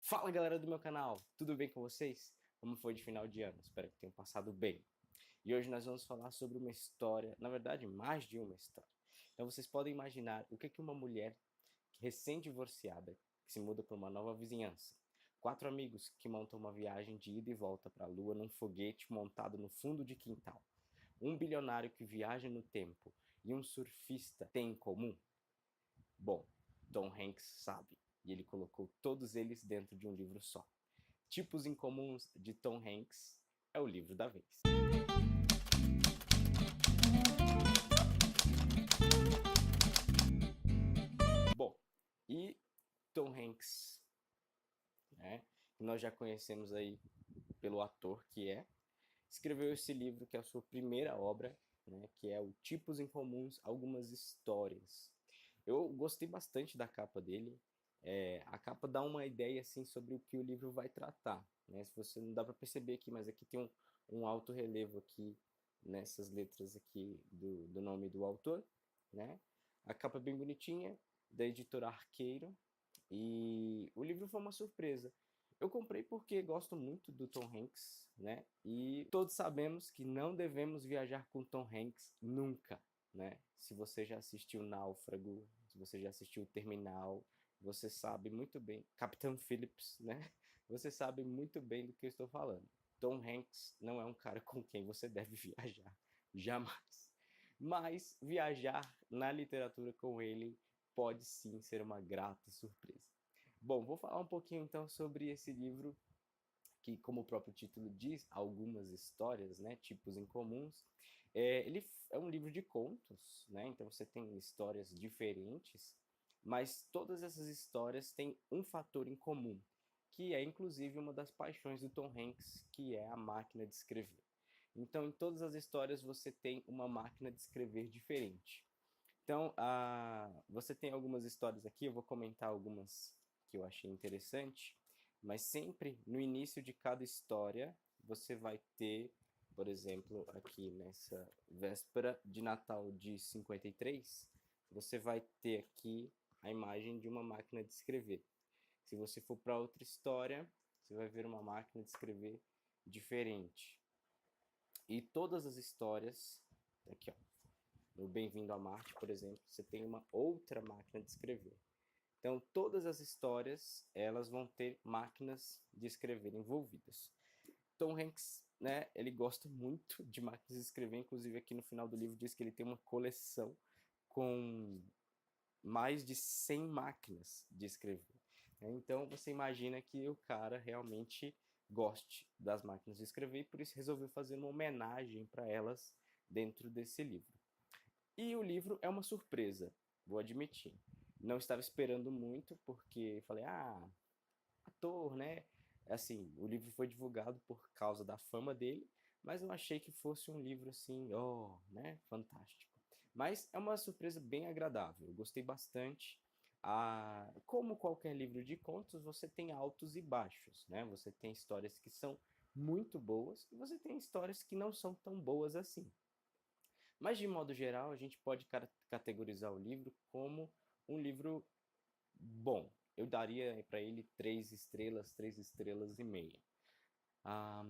Fala galera do meu canal, tudo bem com vocês? Como foi de final de ano? Espero que tenham passado bem. E hoje nós vamos falar sobre uma história, na verdade mais de uma história. Então vocês podem imaginar o que é que uma mulher recém-divorciada, que se muda para uma nova vizinhança, 4 amigos que montam uma viagem de ida e volta para a lua num foguete montado no fundo de quintal, um bilionário que viaja no tempo e um surfista têm em comum? Bom, Tom Hanks sabe, e ele colocou todos eles dentro de um livro só. Tipos Incomuns de Tom Hanks é o livro da vez. Bom, e Tom Hanks, né, que nós já conhecemos aí pelo ator que é, escreveu esse livro que é a sua primeira obra, né, que é o Tipos Incomuns, Algumas Histórias. Eu gostei bastante da capa dele. A capa dá uma ideia assim sobre o que o livro vai tratar, né? Se você não dá para perceber aqui, mas aqui tem um alto relevo aqui nessas letras aqui do nome do autor, né? A capa é bem bonitinha, da editora Arqueiro, e o livro foi uma surpresa. Eu comprei porque gosto muito do Tom Hanks, né? E todos sabemos que não devemos viajar com Tom Hanks nunca, né? Se você já assistiu Náufrago, se você já assistiu Terminal, você sabe muito bem, Capitão Phillips, né? Você sabe muito bem do que eu estou falando. Tom Hanks não é um cara com quem você deve viajar, jamais. Mas viajar na literatura com ele pode sim ser uma grata surpresa. Bom, vou falar um pouquinho então sobre esse livro que, como o próprio título diz, algumas histórias, né, tipos incomuns. Ele é um livro de contos, né, então você tem histórias diferentes, mas todas essas histórias têm um fator em comum, que é inclusive uma das paixões do Tom Hanks, que é a máquina de escrever. Então, em todas as histórias você tem uma máquina de escrever diferente. Então, você tem algumas histórias aqui, eu vou comentar algumas que eu achei interessante, mas sempre no início de cada história você vai ter, por exemplo, aqui nessa véspera de Natal de 53, você vai ter aqui a imagem de uma máquina de escrever. Se você for para outra história, você vai ver uma máquina de escrever diferente. E todas as histórias, aqui ó, no Bem-vindo a Marte, por exemplo, você tem uma outra máquina de escrever. Então, todas as histórias, elas vão ter máquinas de escrever envolvidas. Tom Hanks, né, ele gosta muito de máquinas de escrever, inclusive aqui no final do livro diz que ele tem uma coleção com mais de 100 máquinas de escrever. Então, você imagina que o cara realmente goste das máquinas de escrever e por isso resolveu fazer uma homenagem para elas dentro desse livro. E o livro é uma surpresa, vou admitir. Não estava esperando muito, porque falei, ator, né? Assim, o livro foi divulgado por causa da fama dele, mas não achei que fosse um livro assim, né? Fantástico. Mas é uma surpresa bem agradável, eu gostei bastante. Como qualquer livro de contos, você tem altos e baixos, né? Você tem histórias que são muito boas e você tem histórias que não são tão boas assim. Mas, de modo geral, a gente pode categorizar o livro como um livro bom. Eu daria para ele 3 estrelas e meia. Ah,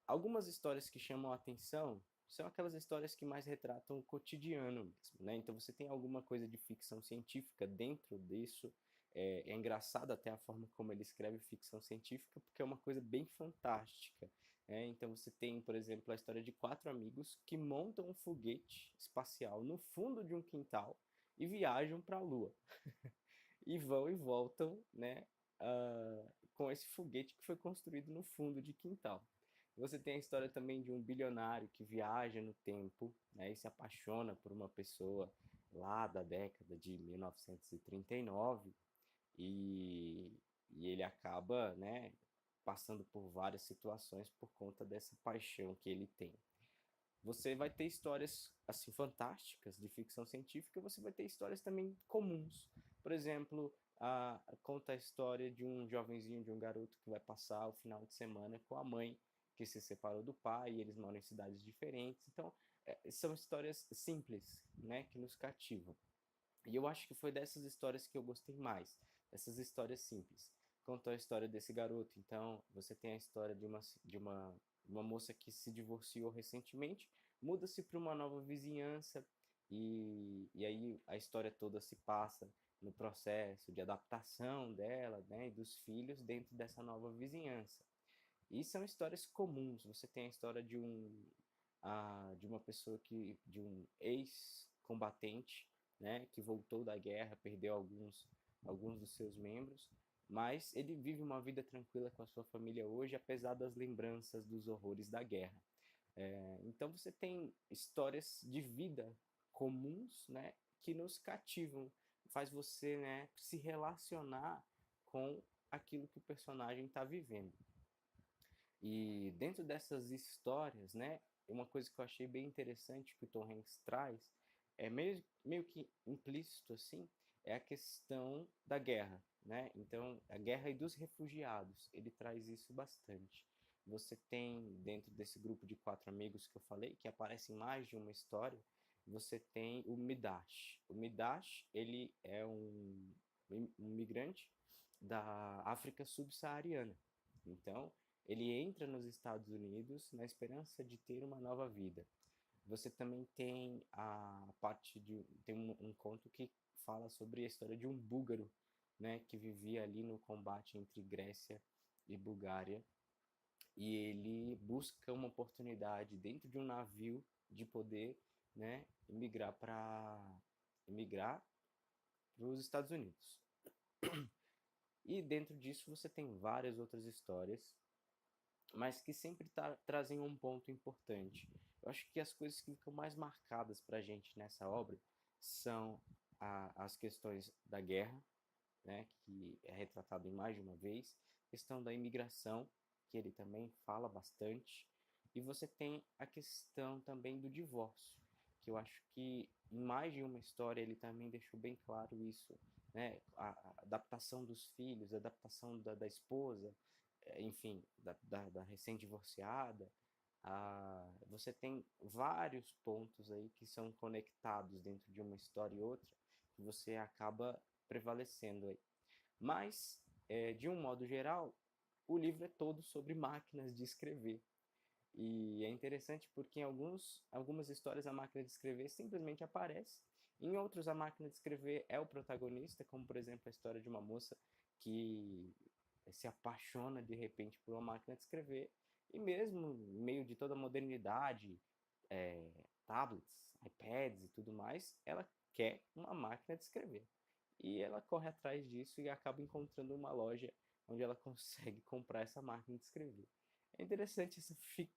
algumas histórias que chamam a atenção são aquelas histórias que mais retratam o cotidiano mesmo, né? Então você tem alguma coisa de ficção científica dentro disso. É engraçado até a forma como ele escreve ficção científica, porque é uma coisa bem fantástica. Então você tem, por exemplo, a história de 4 amigos que montam um foguete espacial no fundo de um quintal e viajam para a Lua. E vão e voltam, né, com esse foguete que foi construído no fundo de quintal. Você tem a história também de um bilionário que viaja no tempo, né, e se apaixona por uma pessoa lá da década de 1939 e ele acaba, né, passando por várias situações por conta dessa paixão que ele tem. Você vai ter histórias assim fantásticas de ficção científica, você vai ter histórias também comuns. Por exemplo, conta a história de um jovenzinho, de um garoto que vai passar o final de semana com a mãe que se separou do pai e eles moram em cidades diferentes. Então, são histórias simples, né, que nos cativam. E eu acho que foi dessas histórias que eu gostei mais, dessas histórias simples. contou a história desse garoto. Então, você tem a história de uma moça que se divorciou recentemente, muda-se para uma nova vizinhança e aí a história toda se passa no processo de adaptação dela, né, e dos filhos dentro dessa nova vizinhança. E são histórias comuns. Você tem a história de uma pessoa de um ex-combatente, né, que voltou da guerra, perdeu alguns dos seus membros, mas ele vive uma vida tranquila com a sua família hoje, apesar das lembranças dos horrores da guerra. Então você tem histórias de vida comuns, né, que nos cativam, faz você, né, se relacionar com aquilo que o personagem está vivendo. E dentro dessas histórias, né, uma coisa que eu achei bem interessante que o Tom Hanks traz é meio que implícito assim, é a questão da guerra, né? Então, a guerra e dos refugiados, ele traz isso bastante. Você tem dentro desse grupo de 4 amigos que eu falei, que aparece em mais de uma história, você tem o Midash. O Midash, ele é um migrante da África subsaariana. Então, ele entra nos Estados Unidos na esperança de ter uma nova vida. Você também tem a parte tem um conto que fala sobre a história de um búlgaro, né, que vivia ali no combate entre Grécia e Bulgária, e ele busca uma oportunidade dentro de um navio de poder, né, emigrar para os Estados Unidos. E dentro disso você tem várias outras histórias, mas que sempre trazem um ponto importante. Eu acho que as coisas que ficam mais marcadas para a gente nessa obra são as questões da guerra, né, que é retratado em mais de uma vez, a questão da imigração, que ele também fala bastante, e você tem a questão também do divórcio, que eu acho que em mais de uma história ele também deixou bem claro isso, né, a adaptação dos filhos, a adaptação da esposa, enfim, da recém-divorciada. Você tem vários pontos aí que são conectados dentro de uma história e outra, que você acaba prevalecendo aí. Mas, de um modo geral, o livro é todo sobre máquinas de escrever. E é interessante porque em algumas histórias a máquina de escrever simplesmente aparece, em outros a máquina de escrever é o protagonista, como por exemplo a história de uma moça que se apaixona de repente por uma máquina de escrever, e mesmo no meio de toda a modernidade, tablets, iPads e tudo mais, ela quer uma máquina de escrever. E ela corre atrás disso e acaba encontrando uma loja onde ela consegue comprar essa máquina de escrever. É interessante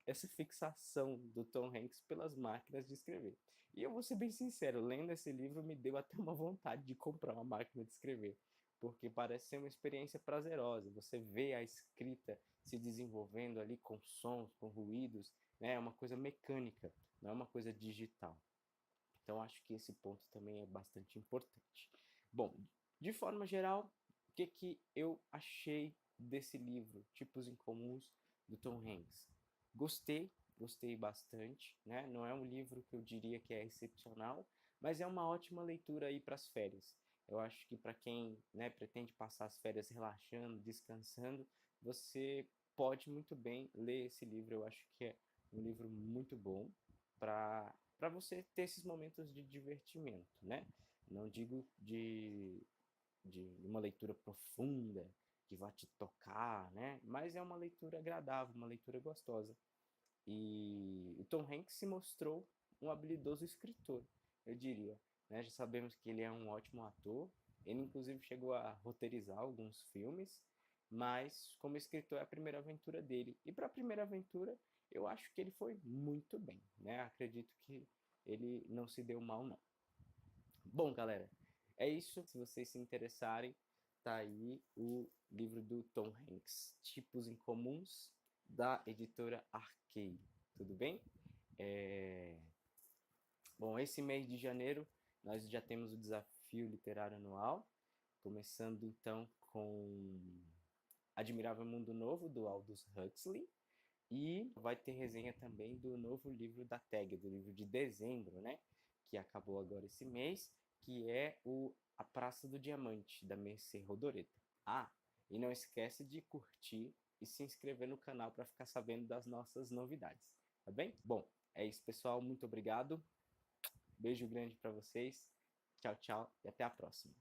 essa fixação do Tom Hanks pelas máquinas de escrever. E eu vou ser bem sincero, lendo esse livro me deu até uma vontade de comprar uma máquina de escrever, porque parece ser uma experiência prazerosa. Você vê a escrita se desenvolvendo ali com sons, com ruídos, né? É uma coisa mecânica, não é uma coisa digital. Então acho que esse ponto também é bastante importante. Bom, de forma geral, o que eu achei desse livro, Tipos Incomuns, do Tom Hanks? Gostei bastante, né? Não é um livro que eu diria que é excepcional, mas é uma ótima leitura aí para as férias. Eu acho que para quem, né, pretende passar as férias relaxando, descansando, você pode muito bem ler esse livro. Eu acho que é um livro muito bom para você ter esses momentos de divertimento, né? Não digo de uma leitura profunda que vai te tocar, né? Mas é uma leitura agradável, uma leitura gostosa. E o Tom Hanks se mostrou um habilidoso escritor, eu diria, né? Já sabemos que ele é um ótimo ator. Ele inclusive chegou a roteirizar alguns filmes, mas como escritor é a primeira aventura dele. E para a primeira aventura, eu acho que ele foi muito bem, né? Acredito que ele não se deu mal, não. Bom, galera, é isso. Se vocês se interessarem, tá aí o livro do Tom Hanks, Tipos Incomuns, da editora Arcade. Tudo bem? Bom, esse mês de janeiro nós já temos o desafio literário anual, começando então com Admirável Mundo Novo, do Aldous Huxley, e vai ter resenha também do novo livro da Tag, do livro de dezembro, né? Que acabou agora esse mês, que é A Praça do Diamante, da Mercê Rodoreda. Ah, E não esquece de curtir e se inscrever no canal para ficar sabendo das nossas novidades, tá bem? Bom, é isso, pessoal. Muito obrigado. Beijo grande para vocês. Tchau, tchau e até a próxima.